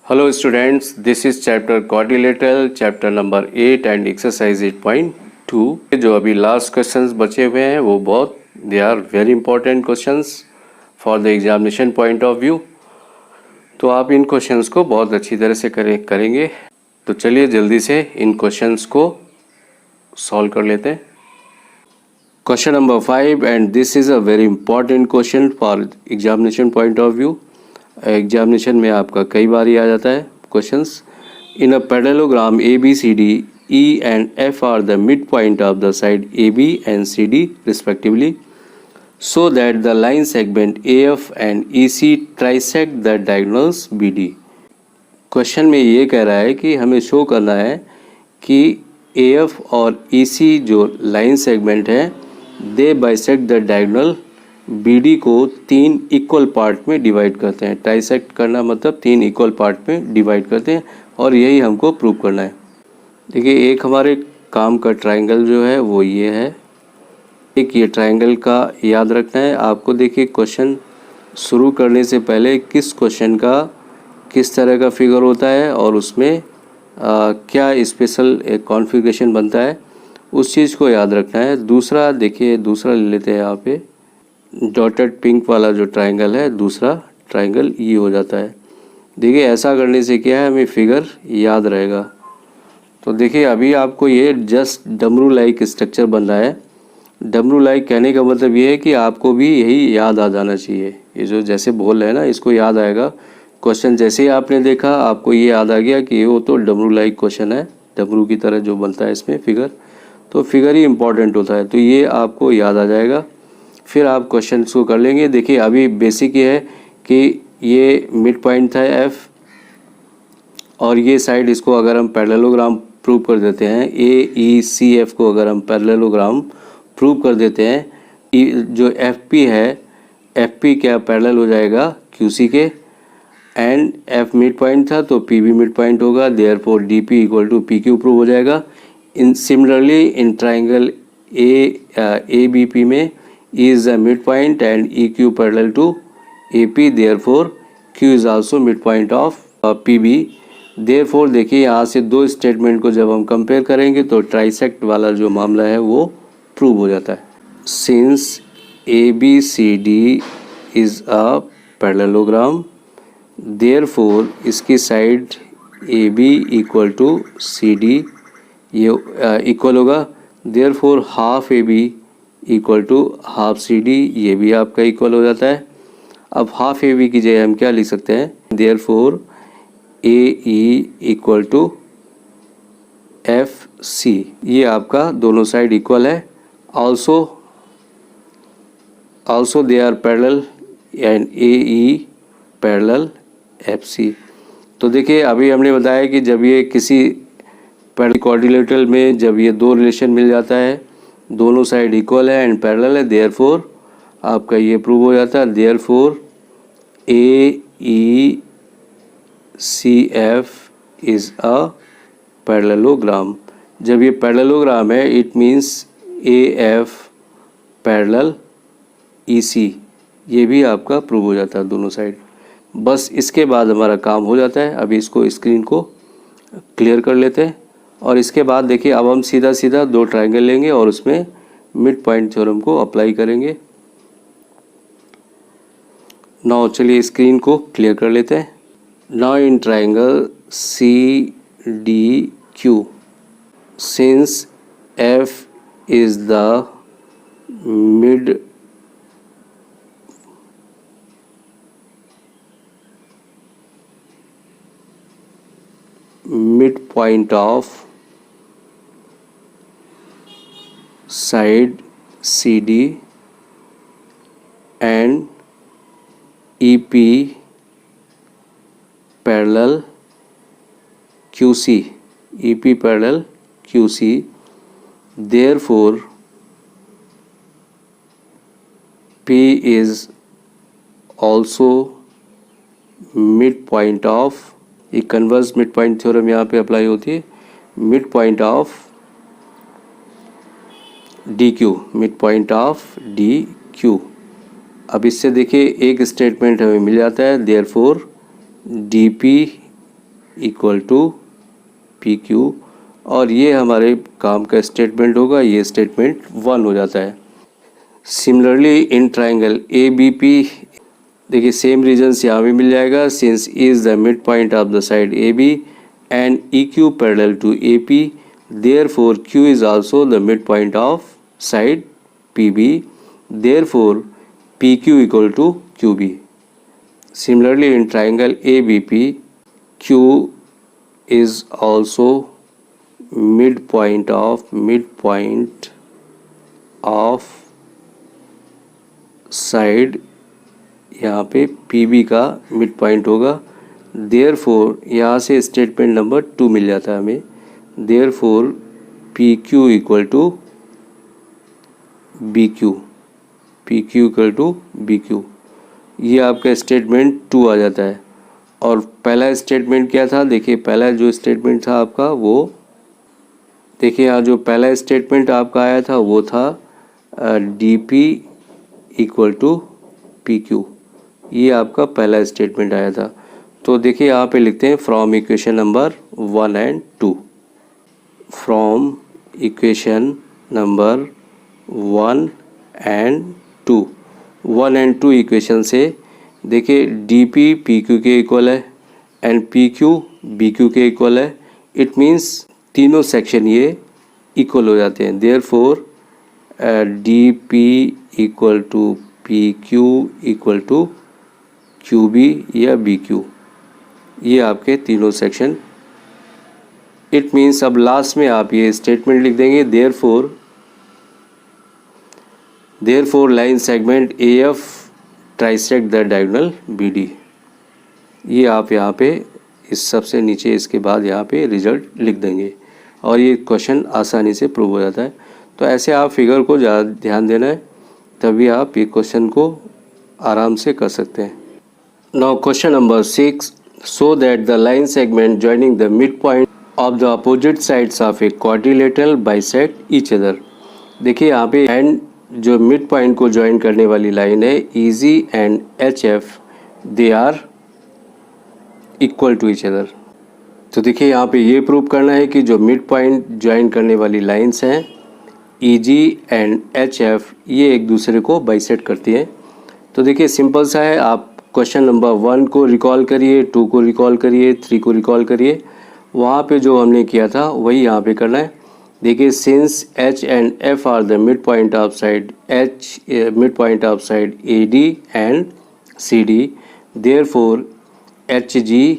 Hello students, this is chapter quadrilateral, chapter number 8 and exercise 8.2। जो अभी last questions बचे हुए हैं वो बहुत they are very important questions for the examination point of view. तो आप इन क्वेश्चंस को बहुत अच्छी तरह से करेंगे। तो चलिए जल्दी से इन क्वेश्चंस को सॉल्व कर लेते हैं। Question number 5 and this is a very important question for examination point of view. Examination में आपका कई बार ही आ जाता है questions. In a parallelogram A B C D E and F are the mid point of the side A B and C D respectively, so that the line segment A F and E C trisect the diagonals B D. Question में ये कह रहा है कि हमें show करना है कि ए एफ और ई सी जो लाइन सेगमेंट है दे बाइसेक्ट द डायगोनल BD को 3 इक्वल पार्ट में डिवाइड करते हैं। ट्राइसेक्ट करना मतलब 3 इक्वल पार्ट में डिवाइड करते हैं और यही हमको प्रूव करना है। देखिए एक हमारे काम का ट्रायंगल जो है वो ये है। एक ये ट्रायंगल का याद रखना है आपको। देखिए क्वेश्चन शुरू करने से पहले किस क्वेश्चन का किस तरह का फिगर होता है और उसमें क्या स्पेशल एक कॉन्फ़िगरेशन बनता है उस चीज़ को याद रखना है। दूसरा देखिए, दूसरा ले लेते हैं यहाँ पे डॉटेड पिंक वाला जो ट्रायंगल है, दूसरा ट्रायंगल ये हो जाता है। देखिए ऐसा करने से क्या है, हमें फिगर याद रहेगा। तो देखिए अभी आपको ये जस्ट डमरू लाइक स्ट्रक्चर बन रहा है। डमरू लाइक कहने का मतलब ये है कि आपको भी यही याद आ जाना चाहिए। ये जो जैसे बोल रहे हैं ना, इसको याद आएगा। क्वेश्चन जैसे ही आपने देखा आपको ये याद आ गया कि वो तो डमरू लाइक क्वेश्चन है, डमरू की तरह जो बनता है इसमें फिगर। तो फिगर ही इम्पॉर्टेंट होता है, तो ये आपको याद आ जाएगा। फिर आप क्वेश्चन को कर लेंगे। देखिए अभी बेसिक ये है कि ये मिड पॉइंट था एफ और ये साइड, इसको अगर हम पैरेललोग्राम प्रूव कर देते हैं, ए ई सी एफ को अगर हम पैरेललोग्राम प्रूव कर देते हैं, जो एफ पी है, एफ पी क्या पैरेलल हो जाएगा क्यू सी के, एंड एफ मिड पॉइंट था तो पी भी मिड पॉइंट होगा, therefore D P equal to P Q prove हो जाएगा। In similarly in triangle A B P में is the midpoint and EQ parallel to AP, therefore Q is also midpoint of PB। therefore देखिए यहाँ से दो statement को जब हम कंपेयर करेंगे तो ट्राइसेक्ट वाला जो मामला है वो प्रूव हो जाता है। Since ABCD is a parallelogram, therefore इसकी side AB equal to CD ये इक्वल होगा, therefore half AB equal to half C D, ये भी आपका इक्वल हो जाता है। अब हाफ ए बी की जगह हम क्या लिख सकते हैं, therefore A E equal to F C, ये आपका दोनों साइड इक्वल है। Also they are parallel and A E parallel F C. तो देखिए अभी हमने बताया कि जब ये किसी क्वाड्रिलेटरल में जब ये दो रिलेशन मिल जाता है, दोनों साइड इक्वल है एंड पैरेलल है, देयरफॉर आपका ये प्रूव हो जाता है। Therefore A E C F is a parallelogram. जब ये पैरेललोग्राम है it means A F parallel E C, ये भी आपका प्रूव हो जाता है दोनों साइड। बस इसके बाद हमारा काम हो जाता है। अभी इसको स्क्रीन को क्लियर कर लेते हैं और इसके बाद देखिए अब हम सीधा सीधा दो ट्रायंगल लेंगे और उसमें मिड पॉइंट थ्योरम को अप्लाई करेंगे। नाउ चलिए स्क्रीन को क्लियर कर लेते हैं। Now in triangle C D Q, since F is the mid point of side CD and EP parallel QC, EP parallel QC, therefore P is also midpoint of, ये converse mid point theorem यहाँ पे apply होती है, mid point of D Q, mid point of D Q. अब इससे देखिए एक statement हमें मिल जाता है, therefore D P equal to P Q, और ये हमारे काम का स्टेटमेंट होगा, ये स्टेटमेंट 1 हो जाता है। Similarly in triangle A B P, देखिए सेम रीजन्स यहाँ भी मिल जाएगा, since E is the mid point of the side A B and E Q parallel to A P, therefore Q is also the mid point of side P B, therefore P Q equal to Q B. Similarly in triangle ABP, Q is also midpoint of side, यहाँ पे PB का mid point होगा, therefore यहाँ से statement number 2 मिल जाता है हमें, therefore PQ equal to BQ, PQ equal to BQ, ये आपका स्टेटमेंट 2 आ जाता है। और पहला स्टेटमेंट क्या था, देखिए पहला जो स्टेटमेंट था आपका वो, देखिए यहाँ जो पहला स्टेटमेंट आपका आया था वो था DP इक्वल टू PQ, ये आपका पहला स्टेटमेंट आया था। तो देखिए यहाँ पे लिखते हैं from equation number 1 and 2, from equation number 1 and 2, 1 and 2 equation से देखिए डी पी पी क्यू के इक्वल है and P Q B Q के इक्वल है, इट मीन्स तीनों सेक्शन ये इक्वल हो जाते हैं, therefore D P equal to P Q equal to Q B या बी क्यू, ये आपके तीनों सेक्शन, इट मीन्स अब लास्ट में आप ये स्टेटमेंट लिख देंगे, therefore line segment AF trisect the diagonal BD, ये आप यहाँ पे इस सबसे नीचे इसके बाद यहाँ पे रिजल्ट लिख देंगे और ये क्वेश्चन आसानी से प्रूव हो जाता है। तो ऐसे आप फिगर को ज़्यादा ध्यान देना है, तभी आप ये क्वेश्चन को आराम से कर सकते हैं। Now question number 6, so that the line segment joining the mid point of the opposite sides of a quadrilateral bisect each other. देखिए यहाँ पे एंड जो मिड पॉइंट को ज्वाइन करने वाली लाइन है EG and HF, they are equal to each other. तो देखिए यहाँ पे ये प्रूव करना है कि जो मिड पॉइंट ज्वाइन करने वाली लाइंस हैं EG एंड HF, ये एक दूसरे को बाइसेक्ट करती हैं। तो देखिए सिंपल सा है, आप क्वेश्चन नंबर 1 को रिकॉल करिए, 2 को रिकॉल करिए, 3 को रिकॉल करिए, वहाँ पे जो हमने किया था वही यहाँ पे करना है। देखिए since H and F are the mid point of side AD and CD, therefore HG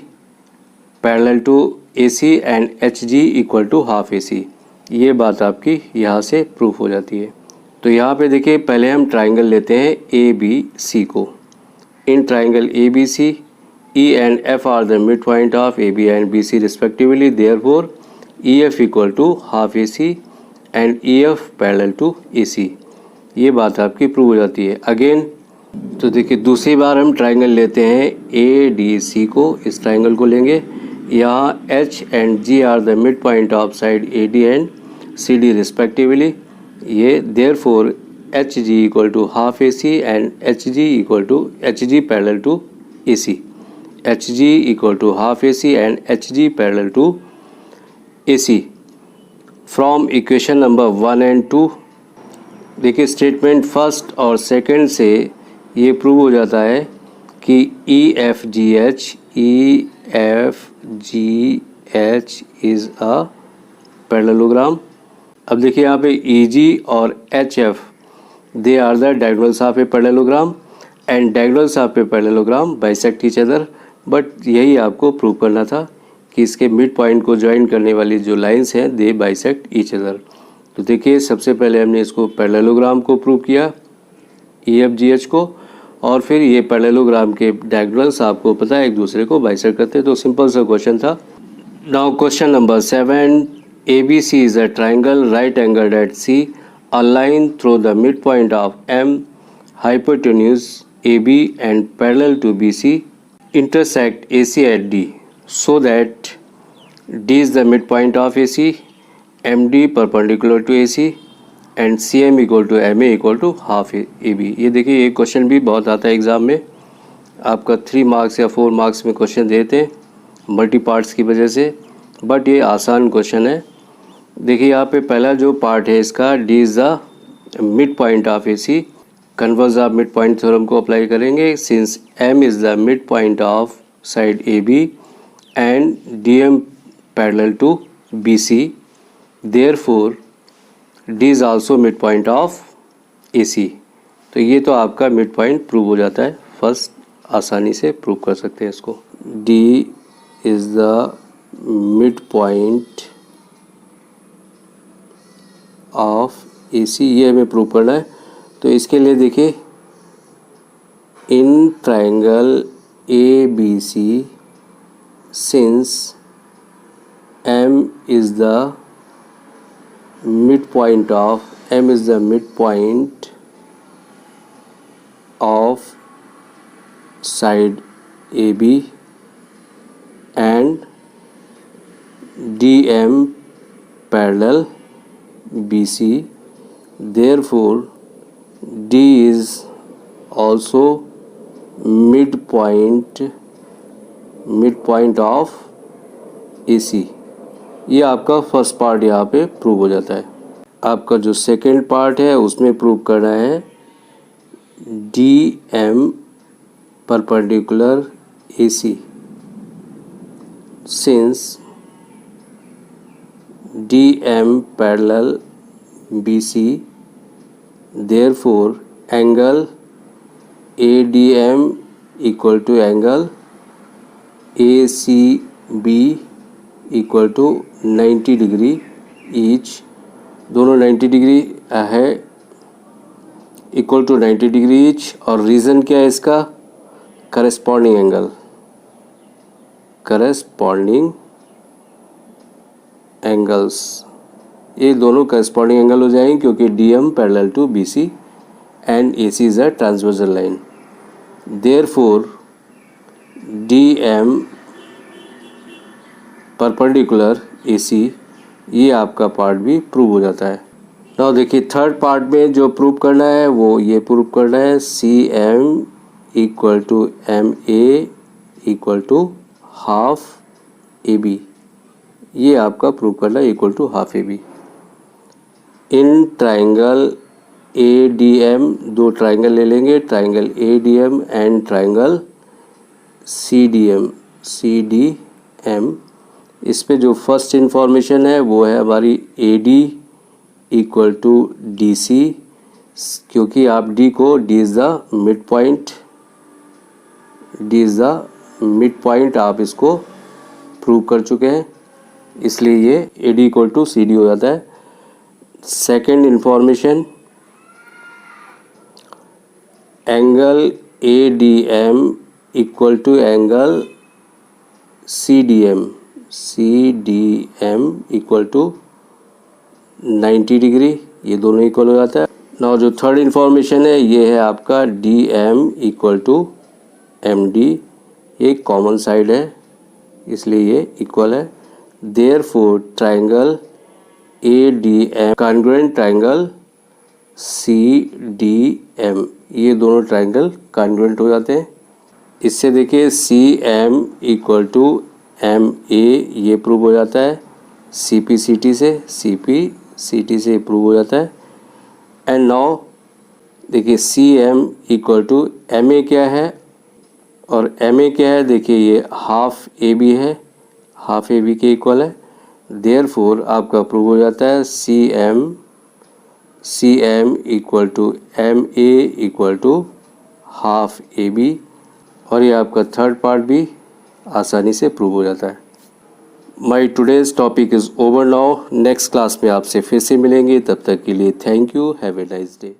parallel to AC and HG equal to half AC, ये बात आपकी यहाँ से प्रूफ हो जाती है। तो यहाँ पे देखिए पहले हम ट्राइंगल लेते हैं ABC को। In triangle ABC E and F are the mid point of AB and BC respectively, therefore EF equal to half AC and EF parallel to AC, ये बात आपकी प्रूव हो जाती है। अगेन तो देखिए दूसरी बार हम ट्राइंगल लेते हैं ADC को, इस ट्राइंगल को लेंगे, यहाँ H and G are the mid point of side AD and CD respectively, ये therefore HG equal to half AC and HG equal to HG parallel to AC, HG equal to half AC and HG parallel to AC। From equation number 1 and 2, देखिए statement first और second से ये prove हो जाता है कि EFGH is a parallelogram. अब देखिए यहाँ पे EG और HF, they are the diagonals of a parallelogram and diagonals of a parallelogram bisect each other, but यही आपको प्रूव करना था कि इसके मिड पॉइंट को ज्वाइन करने वाली जो लाइंस हैं दे बाइसेक्ट ईच अदर। तो देखिए सबसे पहले हमने इसको पैरेललोग्राम को प्रूव किया EFGH को, और फिर ये पैरेललोग्राम के डायगोनल्स आपको पता है एक दूसरे को बाइसेक्ट करते हैं। तो सिंपल सा क्वेश्चन था। Now question number 7, ABC is a triangle right angled at C, a line through the midpoint of M, hypotenuse AB and parallel to BC intersect AC at D, so that D is the midpoint of AC, MD perpendicular to AC and CM equal to MA equal to half AB। ये देखिए ये question भी बहुत आता है exam में, आपका 3 marks या 4 मार्क्स में क्वेश्चन देते हैं, मल्टी पार्ट्स की वजह से, बट ये आसान क्वेश्चन है। देखिए यहाँ पे पहला जो पार्ट है इसका, D is the mid point of A C. Converse of mid point theorem को अप्लाई करेंगे। Since M is the mid point of side A B and D M parallel to B C, therefore D is also mid point of A C. तो ये तो आपका mid point prove हो जाता है, first आसानी से प्रूव कर सकते हैं इसको। D is the mid point of A C, ये हमें प्रूव करना है। तो इसके लिए देखिए, in triangle A B C, since M is the mid point of side AB and DM parallel BC, therefore D is also midpoint of AC। ये आपका फर्स्ट पार्ट यहाँ पे प्रूव हो जाता है। आपका जो सेकेंड पार्ट है उसमें प्रूव करना है DM perpendicular AC, since DM parallel BC, therefore angle ADM equal to angle ACB equal to 90 degree each। दोनों 90 डिग्री है, इक्वल टू 90 डिग्री ईच। और रीज़न क्या है इसका, करस्पॉन्डिंग एंगल्स, ये दोनों करस्पॉन्डिंग एंगल हो जाएंगे क्योंकि DM parallel to BC and AC is a transversal line. Therefore DM perpendicular AC, ये आपका पार्ट भी प्रूव हो जाता है। नाउ देखिए थर्ड पार्ट में जो प्रूव करना है वो ये प्रूव करना है CM equal to MA equal to half AB। ये आपका प्रूव करना है equal to half AB। In triangle ADM, दो ट्राइंगल ले लेंगे, triangle ADM and triangle CDM। इस पे जो फर्स्ट इंफॉर्मेशन है वो है हमारी AD इक्वल टू DC, क्योंकि आप D को D is the mid point आप इसको प्रूव कर चुके हैं, इसलिए ये AD इक्वल टू CD हो जाता है। Second information, angle ADM equal to angle CDM equal to 90 degree, ये दोनों इक्वल हो जाता है। नाउ जो थर्ड इंफॉर्मेशन है ये है आपका DM इक्वल टू MD, ये कॉमन साइड है इसलिए ये इक्वल है। Therefore triangle ADM congruent triangle CDM, ये दोनों ट्राइंगल कॉन्ग्रुएंट हो जाते हैं। इससे देखिए CM इक्वल टू MA, ये प्रूव हो जाता है। CPCT से प्रूव हो जाता है। एंड नाउ देखिए CM इक्वल टू MA क्या है और MA क्या है, देखिए ये हाफ AB है, हाफ AB के इक्वल है। देयरफॉर आपका प्रूव हो जाता है CM equal to MA equal to half AB, और ये आपका थर्ड पार्ट भी आसानी से प्रूव हो जाता है। माई today's topic is over now. Next class में आपसे फिर से मिलेंगे, तब तक के लिए thank you, have a nice day.